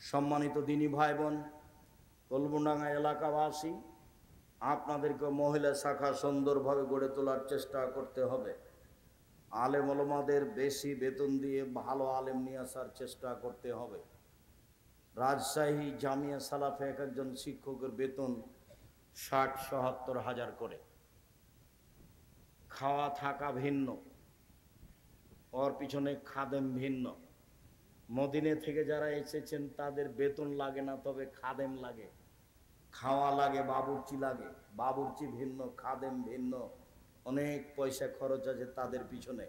সম্মানিত দিনী ভাই বোন, কলমডাঙ্গা এলাকাবাসী, আপনাদেরকে মহিলা শাখা সুন্দরভাবে গড়ে তোলার চেষ্টা করতে হবে। আলেম ওলামাদের বেশি বেতন দিয়ে ভালো আলেম নিয়ে আসার চেষ্টা করতে হবে। রাজশাহী জামিয়া সালাফে এক একজন শিক্ষকের বেতন 60-70 হাজার করে। খাওয়া থাকা ভিন্ন, ওর পিছনে খাদেম ভিন্ন। মদিনে থেকে যারা এসেছেন তাদের বেতন লাগে না, তবে খাদেম লাগে, খাওয়া লাগে, বাবুর্চি লাগে। বাবুর্চি ভিন্ন, খাদেম ভিন্ন, অনেক পয়সা খরচ আছে তাদের পিছনে।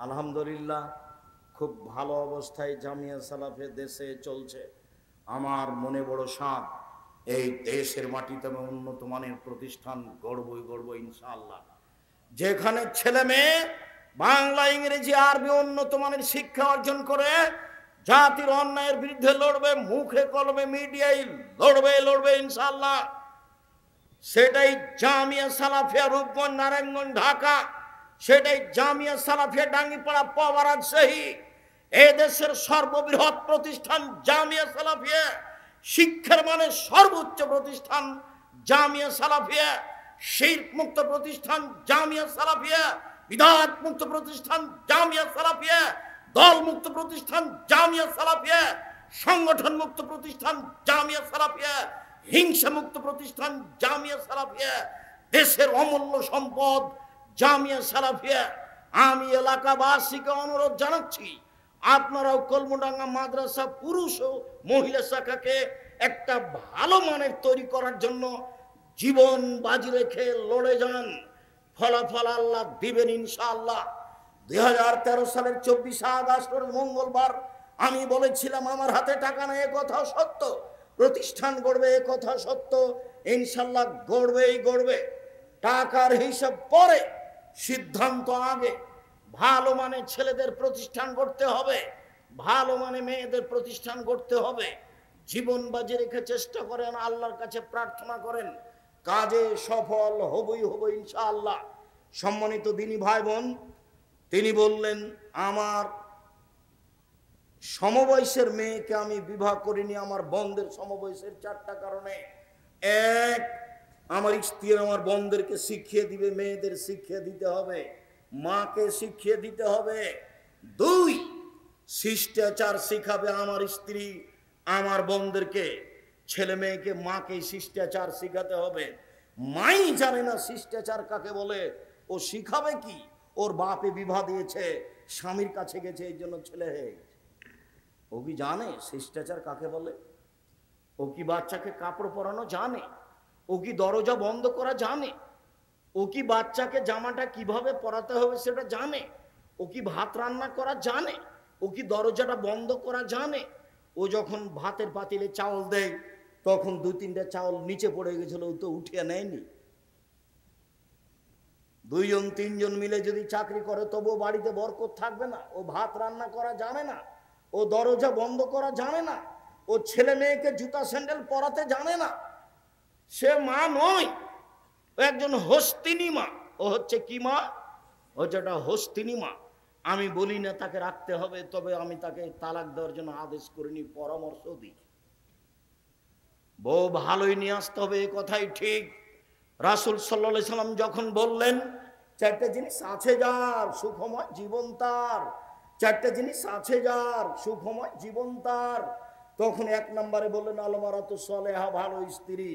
আলহামদুলিল্লাহ খুব ভালো অবস্থায় জামিয়া সালাফে দেশে চলছে। আমার মনে বড় সাধ, এই দেশের মাটিতে আমি উন্নত মানের প্রতিষ্ঠান গড়ব ইনশাআল্লাহ। যেখানে ছেলে মেয়ে বাংলা, ইংরেজি, আরবি উন্নত মানের শিক্ষা অর্জন করে জাতির অন্যায়ের বিরুদ্ধে লড়বে, মুখে কলমে মিডিয়ায় লড়বে ইনশাআল্লাহ। সেটাই জামিয়া সালাফিয়া রূপগঞ্জ, নারায়ণগঞ্জ, ঢাকা, সেটাই জামিয়া সালাফিয়া ডাঙ্গিপাড়া, পবা, রাজশাহী। এই দেশের সর্ববৃহৎ প্রতিষ্ঠান জামিয়া সালাফিয়া, শিক্ষার মানে সর্বোচ্চ প্রতিষ্ঠান জামিয়া সালাফিয়া, শিরক মুক্ত প্রতিষ্ঠান জামিয়া সালাফিয়া, বিদআত মুক্ত প্রতিষ্ঠান জামিয়া সালাফিয়া, দল মুক্ত প্রতিষ্ঠান জামিয়া সালাফিয়া, সংগঠন মুক্ত প্রতিষ্ঠান জামিয়া সালাফিয়া, হিংসা মুক্ত প্রতিষ্ঠান জামিয়া সালাফিয়া, দেশের অমূল্য সম্পদ জামিয়া সালাফিয়া। আমি এলাকাবাসীকে অনুরোধ জানাচ্ছি, আপনারাও কলমডাঙ্গা মাদ্রাসা পুরুষ ও মহিলা শাখাকে একটা ভালো মানের তৈরি করার জন্য জীবন বাজি রেখে লড়ে যান। ফলাফল আল্লাহ দিবেন ইনশাআল্লাহ। 2013 সালের 24 আগস্ট মঙ্গলবার আমি বলেছিলাম আমার হাতে টাকা নেই, এ কথা সত্য। প্রতিষ্ঠান গড়বে, এ কথা সত্য। ইনশাআল্লাহ গড়বে। টাকার হিসাব পরে, সিদ্ধান্ত আগে। ভালো মানে ছেলেদের প্রতিষ্ঠান করতে হবে, ভালো মানে মেয়েদের প্রতিষ্ঠান করতে হবে। জীবন বাজি রেখে চেষ্টা করেন, আল্লাহর কাছে প্রার্থনা করেন, কাজে সফল হবই ইনশাআল্লাহ। সম্মানিত দিনী ভাই বোন, তিনি বললেন আমার সমবয়সের মেয়েকে আমি বিবাহ করিনি আমার বোনদের সমবয়সের 4টা কারণে। এক, আমার স্ত্রী আমার বোনদেরকে শিখিয়ে দিবে, মেয়েদের শিখিয়ে দিতে হবে, মাকে শিখিয়ে দিতে হবে। 2, শিষ্টাচার শিখাবে আমার স্ত্রী আমার বোনদেরকে, ছেলে মেয়েকে মাকে শিষ্টাচার শিখাতে হবে। মাই জানে না শিষ্টাচার কাকে বলে, ও শিখাবে কি? ওর বাপে বিবাহ দিয়েছে, স্বামীর কাছে গেছে, এই জন্য ছেলে হয়ে গেছে। ও কি জানে শিষ্টাচার কাকে বলে? ও কি বাচ্চাকে কাপড় পরানো জানে? ও কি দরজা বন্ধ করা জানে? ও কি বাচ্চাকে জামাটা কিভাবে পরাতে হবে সেটা জানে? ও কি ভাত রান্না করা জানে? ও কি দরজাটা বন্ধ করা জানে? ও যখন ভাতের পাতিলে চাউল দেয় তখন 2-3টা চাউল নিচে পড়ে গেছিল, ও তো উঠিয়ে নেয়নি। দুইজন তিনজন মিলে যদি চাকরি করে তবুও বাড়িতে বরকত থাকবে না। ও ভাত রান্না করা জানে না, ও দরজা বন্ধ করা জানে না, ও ছেলে মেয়েকে জুতা স্যান্ডেল পরাতে জানে না, সে মা নয়, ও একজন হস্তিনী মা। ও হচ্ছে কি মা? ও যেটা হস্তিনী মা। আমি বলি না তাকে রাখতে হবে, তবে আমি তাকে তালাক দেওয়ার জন্য আদেশ করিনি, পরামর্শ দিই। বউ ভালোই নিয়ে আসতে হবে, এ কথাই ঠিক। রাসূল সাল্লাল্লাহু আলাইহি সাল্লাম যখন বললেন চারটা জিনিস আছে যার সুখময় জীবন তার, চারটা জিনিস আছে যার সুখময় জীবন তার, তখন এক নম্বরে বললেন আল মারাতু সালেহা, ভালো স্ত্রী।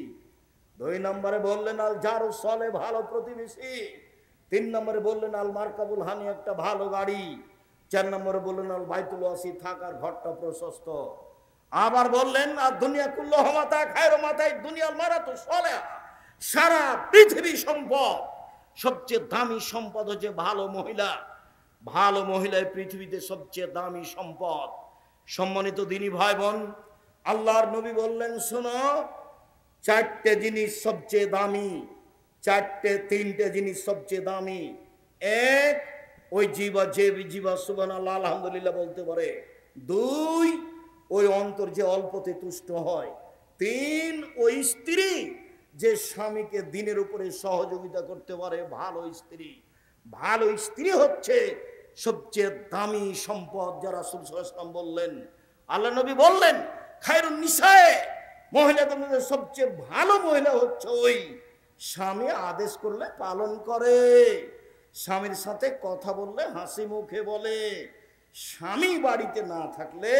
দুই নম্বরে বললেন আল জারু সালেহ, ভালো প্রতিবেশী। তিন নম্বরে বললেন আল মারকাবুল হানি, একটা ভালো গাড়ি। চার নম্বরে বললেন আল বাইতুল ওয়াসি, থাকার ঘরটা প্রশস্ত। আবার বললেন আর দুনিয়া কুল্লুহা মাতা খায়রু মাতাই দুনিয়াল মারাতু সালেহা, সারা পৃথিবী সম্পদ, সবচেয়ে দামি সম্পদ হচ্ছে ভালো মহিলা। ভালো মহিলাই পৃথিবীতে সবচেয়ে দামি সম্পদ। সম্মানিত দিনী ভাই বোন, আল্লাহর নবী বললেন শোনো, চারটে জিনিস সবচেয়ে দামি, তিনটে জিনিস সবচেয়ে দামি। এক, ওই জিবা, যে জিবা সুবহানাল্লাহ আলহামদুলিল্লাহ বলতে পারে। দুই, ওই অন্তর যে অল্পতে তুষ্ট হয়। তিন, ওই স্ত্রী যে স্বামীকে দিনের উপরে সহযোগিতা করতে পারে, ভালো স্ত্রী। ভালো স্ত্রী হচ্ছে সবচেয়ে দামি সম্পদ, যারা রাসূল সাল্লাল্লাহু আলাইহি ওয়াসাল্লাম বললেন। আল্লাহ নবী বললেন খায়রুন নিসায়ে, মহিলাদের মধ্যে সবচেয়ে ভালো মহিলা হচ্ছে ওই স্বামী আদেশ করলে পালন করে, স্বামীর সাথে কথা বললে হাসি মুখে বলে, স্বামী বাড়িতে না থাকলে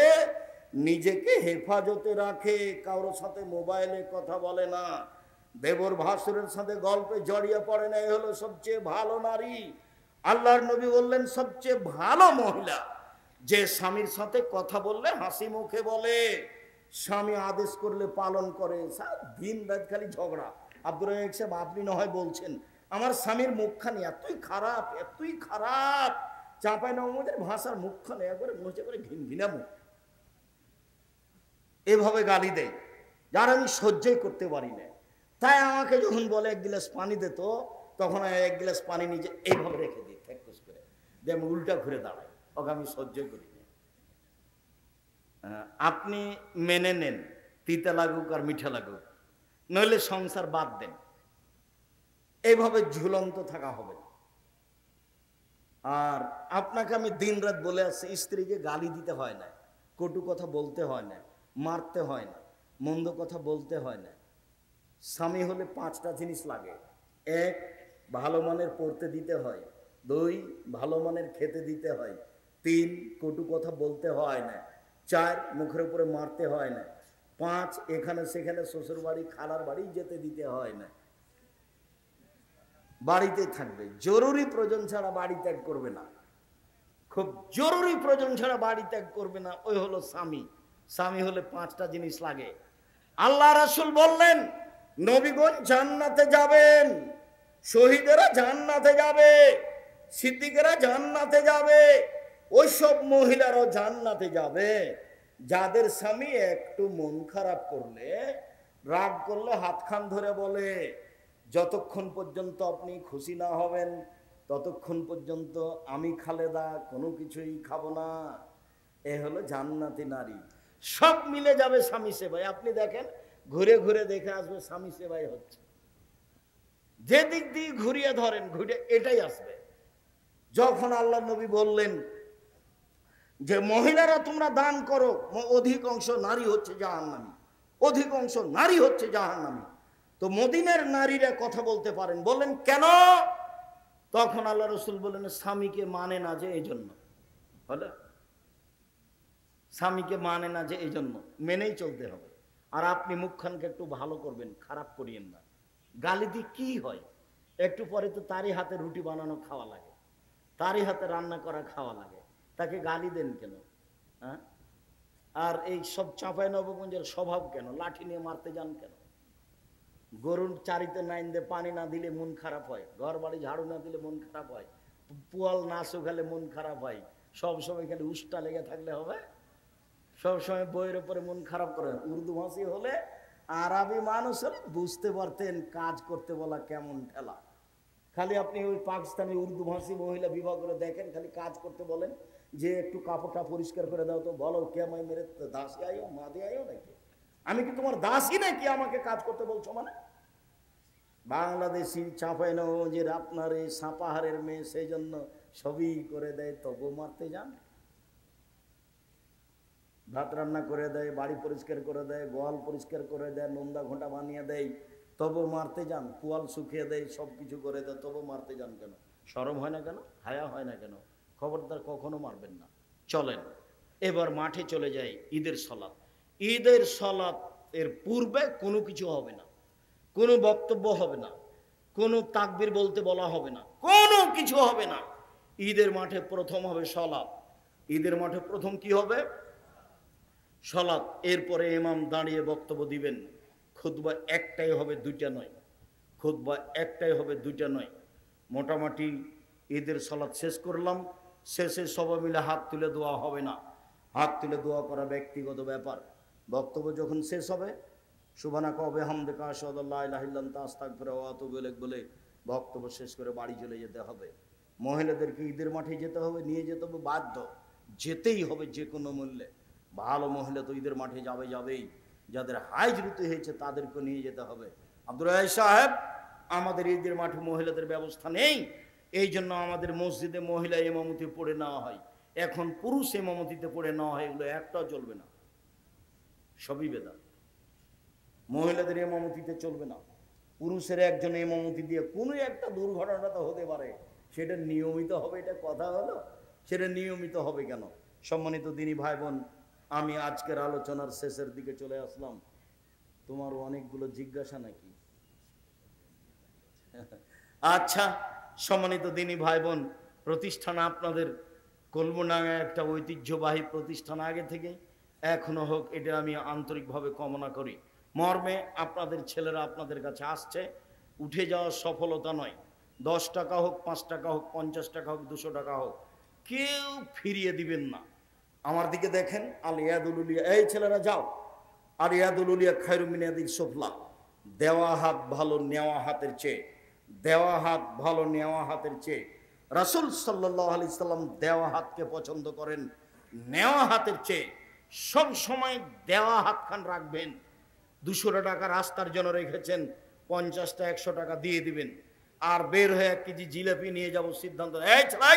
নিজেকে হেফাজতে রাখে, কারোর সাথে মোবাইলে কথা বলে না, দেবর ভাসুরের সাথে গল্পে জড়িয়ে পড়ে না। এই হলো সবচেয়ে ভালো নারী। আল্লাহর নবী বললেন সবচেয়ে ভালো মহিলা যে স্বামীর সাথে কথা বললে হাসি মুখে বলে, স্বামী আদেশ করলে পালন করে। দিন রাত খালি ঝগড়া। আব্দুর রাজ্জাক সাহেব, আপনি না হয় বলছেন আমার স্বামীর মুখখানি এতই খারাপ, এতই খারাপ, চাঁপাইনবাবগঞ্জের ভাষার মুখখানি একবারে মনে করে ঘিনঘিনা মুখ, এভাবে গালি দেয় যার আমি সহ্যই করতে পারি না। তাই আমাকে যখন বলে এক গ্লাস পানি দে, তো তখন এক গ্লাস পানি নিজে এইভাবে রেখে দিই ঠেকুস করে, যে আমি উল্টা ঘুরে দাঁড়াই, ওকে আমি সহ্যই করি না। আপনি মেনে নেন, তিতা লাগুক আর মিঠা লাগুক, নইলে সংসার বাদ দেন। এইভাবে ঝুলন্ত থাকা হবে। আর আপনাকে আমি দিন রাত বলে আসছি, স্ত্রীকে গালি দিতে হয় না, কটু কথা বলতে হয় না, মারতে হয় না, মন্দ কথা বলতে হয় না। স্বামী হলে পাঁচটা জিনিস লাগে। এক, ভালো মানের পড়তে দিতে হয়। দুই, ভালো মানের খেতে দিতে হয়। তিন, কটু কথা বলতে হয় না। চার, মুখের উপরে মারতে হয় না। পাঁচ, এখানে সেখানে শ্বশুর বাড়ি খালার বাড়ি যেতে দিতে হয় না, বাড়িতে থাকবে। জরুরি প্রয়োজন ছাড়া বাড়ি ত্যাগ করবে না, খুব জরুরি প্রয়োজন ছাড়া বাড়ি ত্যাগ করবে না। ওই হলো স্বামী। স্বামী হলে পাঁচটা জিনিস লাগে। আল্লাহ রাসূল বললেন নবীগণ জান্নাতে যাবেন, শহীদেরা জান্নাতে যাবে, সিদ্দিকেরা জান্নাতে যাবে, ওইসব মহিলারাও জান্নাতে যাবে যাদের স্বামী একটু মন খারাপ করলে, রাগ করলে হাতখান ধরে বলে, যতক্ষণ পর্যন্ত আপনি খুশি না হবেন ততক্ষণ পর্যন্ত আমি খালেদা কোনো কিছুই খাবো না। এ হলো জান্নাতি নারী। সব মিলে যাবে স্বামী সেবায়। আপনি দেখেন, ঘুরে ঘুরে দেখে আসবে স্বামী সেবাই হচ্ছে। যে দিক দিয়ে ঘুরিয়ে ধরেন, ঘুরে এটাই আসবে। যখন আল্লাহ নবী বললেন যে মহিলারা তোমরা দান করো, অধিকাংশ নারী হচ্ছে জাহান্নামী, অধিকাংশ নারী হচ্ছে জাহান্নামী। তো মদিনার নারীরা কথা বলতে পারেন, বললেন কেন? তখন আল্লাহ রসুল বললেন স্বামীকে মানে না যে এই জন্য। হলো, স্বামীকে মানে না যে এই জন্য, মেনেই চলতে হবে। আর আপনি মুখখানকে একটু ভালো করবেন, খারাপ করিয়েন না। গালি দিয়ে কি হয়? একটু পরে তো তারই হাতে রুটি বানানো খাওয়া লাগে, তারই হাতে রান্না করা খাওয়া লাগে, তাকে গালি দেন কেন? হ্যাঁ? আর এই সব চাঁপাইনবাবগঞ্জের স্বভাব কেন? লাঠি নিয়ে মারতে যান কেন? গরুর চারিতে নাইন দিয়ে পানি না দিলে মন খারাপ হয়, ঘর বাড়ি ঝাড়ু না দিলে মন খারাপ হয়, পোয়াল না শুকালে মন খারাপ হয়, সবসময় খালি উষ্টা লেগে থাকলে হবে? সবসময় বইয়ের উপরে মন খারাপ করে? উর্দু ভাষী হলে, আরবি মানুষ হলে বুঝতে পারতেন কাজ করতে বলা কেমন ঠেলা। খালি আপনি ওই পাকিস্তানি উর্দু ভাষী মহিলা বিবাহ করে দেখেন, খালি কাজ করতে বলেন যে একটু কাপড়টা পরিষ্কার করে দাও, তো বলো কে আমায় মেরে দাসী আইও মাদে আইও নাকি, আমি কি তোমার দাসী নাকি আমাকে কাজ করতে বলছো? মানে বাংলাদেশি চাঁপাইনবাবগঞ্জের আপনার এই সাপাহারের মেয়ে সেই জন্য সবই করে দেয়, তবু মারতে যান। ভাত রান্না করে দেয়, বাড়ি পরিষ্কার করে দেয়, গোয়াল পরিষ্কার করে দেয়, নোন্দা ঘোঁটা বানিয়ে দেয়, তবু মারতে যান। কুয়াল শুকিয়ে দেয়, সব কিছু করে দেয়, তবু মারতে যান কেন? শরম হয় না কেন? হায়া হয় না কেন? খবরদার কখনো মারবেন না। চলেন এবার মাঠে চলে যাই। ঈদের সলাত, ঈদের সলাত এর পূর্বে কোনো কিছু হবে না, কোনো বক্তব্য হবে না, কোনো তাকবীর বলতে বলা হবে না, কোনো কিছু হবে না। ঈদের মাঠে প্রথম হবে সলাত। ঈদের মাঠে প্রথম কি হবে? সলাত। এরপরে ইমাম দাঁড়িয়ে বক্তব্য দিবেন। খুতবা একটাই হবে, দুইটা নয়। খুতবা একটাই হবে, দুইটা নয়। মোটামুটি ঈদের সলাত শেষ করলাম। শেষে সবাই মিলে হাত তুলে দোয়া হবে না। হাত তুলে দোয়া করা ব্যক্তিগত ব্যাপার। বক্তব্য যখন শেষ হবে, সুবহানাকা ওয়া বিহামদিকা আশহাদু আল্লা ইলাহা ইল্লা আনতা আস্তাগফিরুকা ওয়া আতুবু ইলাইক বলে বক্তব্য শেষ করে বাড়ি চলে যেতে হবে। মহিলাদেরকে ঈদের মাঠে যেতে হবে, নিয়ে যেতে হবে, বাধ্য যেতেই হবে যে কোনো মূল্যে। ভালো মহিলা তো ঈদের মাঠে যাবেই। যাদের হাইজ ঋতু হয়েছে তাদেরকে নিয়ে যেতে হবে। আব্দুর রাজ্জাক সাহেব, আমাদের ঈদের মাঠে মহিলাদের ব্যবস্থা নেই, এই জন্য আমাদের মসজিদে মহিলা ইমামতি পড়ে নেওয়া হয়। এখন পুরুষ ইমামতিতে পড়ে নেওয়া হয়, এগুলো একটাও চলবে না, সবই বেদাত। মহিলাদের ইমামতিতে চলবে না। পুরুষের একজন ইমামতি দিয়ে কোনো একটা দুর্ঘটনা তো হতে পারে, সেটা নিয়মিত হবে, এটা কথা হলো? সেটা নিয়মিত হবে কেন? সম্মানিত দিনী ভাই বোন, আমি আজকের আলোচনার শেষের দিকে চলে আসলাম। তোমার অনেকগুলো জিজ্ঞাসা নাকি? আচ্ছা, সম্মানিত দিনী ভাই বোন, প্রতিষ্ঠান আপনাদের কলমডাঙ্গায় একটা ঐতিহ্যবাহী প্রতিষ্ঠান আগে থেকে এখনো হোক, এটা আমি আন্তরিকভাবে কামনা করি। মর্মে আপনাদের ছেলেরা আপনাদের কাছে আসছে, উঠে যাওয়ার সফলতা নয়। 10 টাকা হোক, 5 টাকা হোক, 50 টাকা হোক, 200 টাকা হোক, কেউ ফিরিয়ে দিবেন না। আমার দিকে দেখেন, আল ইয়াদুল উলিয়া, এই ছেলেরা যাও। আর ইয়াদুল উলিয়া খায়রুম মিন ইয়াদিস সুফলা, দেওয়া হাত ভালো নেওয়া হাতের চেয়ে, দেওয়া হাত ভালো নেওয়া হাতের চেয়ে। রাসূল সাল্লাল্লাহু আলাইহি সাল্লাম দেওয়া হাতকে পছন্দ করেন নেওয়া হাতের চেয়ে। সব সময় দেওয়া হাতখান রাখবেন। 200 টাকা রাস্তার জন্য রেখেছেন, 50টা 100 টাকা দিয়ে দিবেন। আর বের হয়ে 1 কেজি জিলাপি নিয়ে যাব সিদ্ধান্ত, এই ছেলে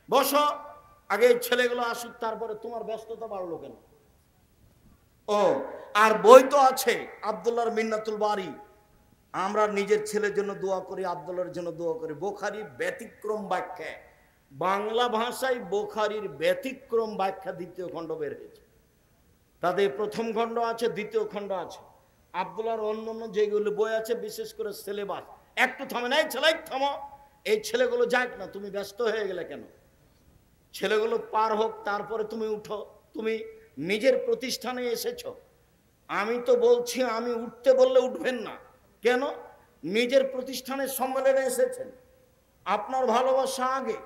বসো, আগে এই ছেলেগুলো আসুক, তারপরে তোমার ব্যস্ততা বাড়লো কেন? ও, আর বই তো আছে আব্দুল্লাহর মিন্নাতুল বারি, আমরা নিজের ছেলের জন্য দোয়া করি, আব্দুল্লাহর জন্য দোয়া করি। বুখারীর ব্যতিক্রম ব্যাখ্যা, বাংলা ভাষায় বুখারীর ব্যতিক্রম ব্যাখ্যা 2য় খণ্ড বের হয়েছে। তাদের প্রথম খণ্ড আছে, 2য় খণ্ড আছে। আব্দুল্লাহর অন্য যেগুলো বই আছে, বিশেষ করে সিলেবাস। একটু থামে না, এই ছেলে থামো, এই ছেলেগুলো যাক না, তুমি ব্যস্ত হয়ে গেলে কেন? ছেলেগুলো পার হোক, তারপরে তুমি উঠো। তুমি নিজের প্রতিষ্ঠানে এসেছো, আমি তো বলছি, আমি উঠতে বললে উঠবেন না কেন? নিজের প্রতিষ্ঠানের সম্মেলনে এসেছেন, আপনার ভালোবাসা আগে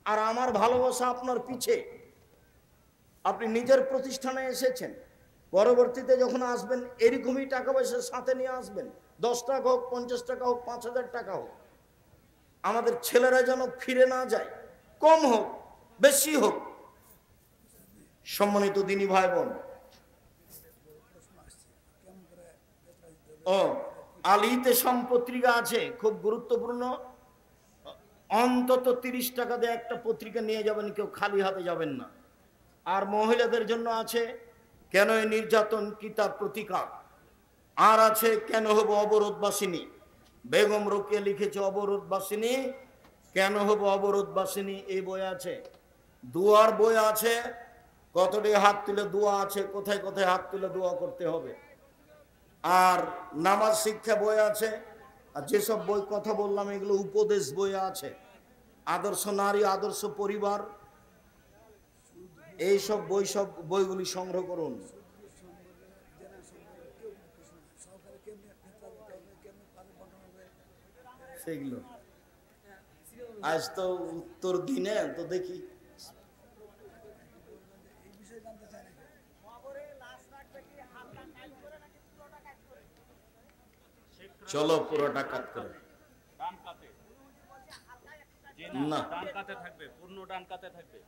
আর আমার ভালোবাসা আপনার পিছে। আপনি নিজের প্রতিষ্ঠানে এসেছেন, পরবর্তীতে যখন আসবেন এরকমই টাকা পয়সা সাথে নিয়ে আসবেন। 10 টাকা হোক, 50 টাকা হোক, 5000 টাকা হোক। আমাদের ছেলেরা যেন ফিরে না যায়, কম হোক বেশি হোক। সম্মানিত দিনী ভাই বোন, ও আলিতে সম্পত্রিকা আছে, খুব গুরুত্বপূর্ণ। অন্তত 30 টাকা দিয়ে একটা পত্রিকা নিয়ে যাবেন, কেউ খালি হাতে যাবেন না। আর মহিলাদের জন্য আছে কেন এই নির্যাতন কি তার প্রতিকার, আর আছে কেন হব অবরোধবাসিনী। বেগম রোকেয়া লিখেছে অবরোধবাসিনী, কেন হব অবরোধবাসিনী, এই বই আছে। দুয়ার বই আছে, কতটি হাত তুলে দোয়া আছে, কোথায় কোথায় হাত তুলে দোয়া করতে হবে। আর নামাজ শিক্ষা বই আছে। আর যেসব বই কথা বললাম এগুলো উপদেশ বই আছে। আদর্শ নারী, আদর্শ পরিবার, এইসব বই, সব বইগুলি সংগ্রহ করুন। সেগুলো আজ তো উত্তর দিনে তো দেখি। চলো পুরোটা কাট করে। না। ডান কাতে থাকবে, পূর্ণ ডান কাতে থাকবে।